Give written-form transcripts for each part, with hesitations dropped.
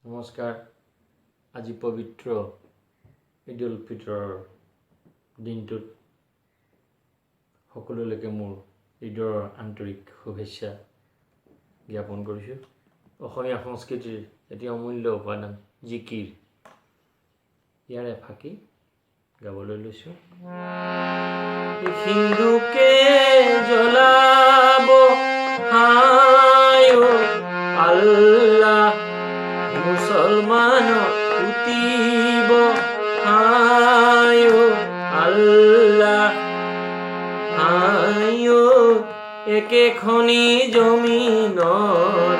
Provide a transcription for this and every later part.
নমস্কাৰ। আজি পবিত্ৰ ঈদ উল ফিতৰৰ দিনটোত সকলোলৈকে মোৰ ঈদৰ আন্তৰিক শুভেচ্ছা জ্ঞাপন কৰিছোঁ। অসমীয়া সংস্কৃতিৰ এটি অমূল্য উপাদান জিকিৰ, ইয়াৰ এফাকি গাবলৈ লৈছোঁ। হিন্দুকে জ্বলাব হায় আল্লাহ, মুসলমান পুতিব হায় আল্লাহ, হায় একেখনি জমিনৰ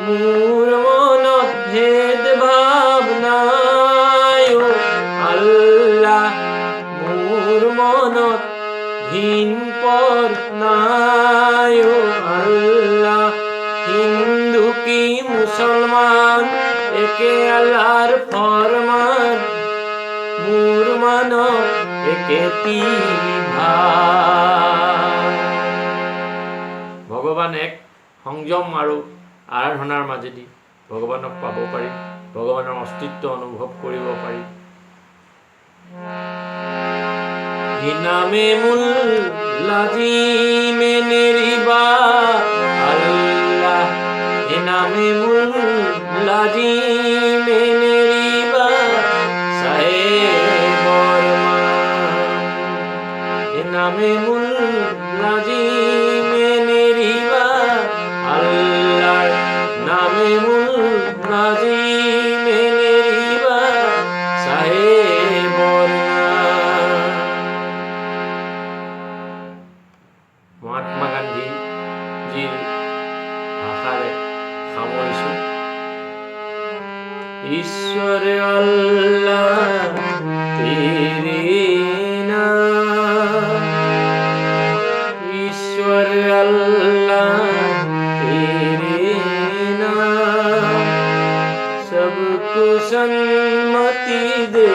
মোৰ মনত ভেদ ভাৱ নাই আল্লাহ, মোৰ মনত ঘিন পৰ নাই আল্লাহ, হিন্দু কি মুসলমান একে আল্লাহৰ ফৰমান, মোৰ মানত একেটি ভাৱ। ভগৱান এক সংযম আৰু আৰাধনাৰ মাজেদি ভগৱানক পাব পাৰি, ভগৱানৰ অস্তিত্ব অনুভৱ কৰিব পাৰি। নামে মূল লাজিমে নেরিবা আল্লাহ, নামে মূল লাজিমে নেরিবা সাহেব বরমান, নামে মূল লাজিমে নেরিবা আল্লাহ, নামে মূল লাজিমে নেরিবা সাহেব বরমান। মহাত্মা গান্ধীজীৰ ভাষাৰে সামৰিছোঁ। ঈশ্বৰ আল্লাহ তেৰে নাম, ঈশ্বৰ আল্লাহ तेरे नाम सबको सन्मति दे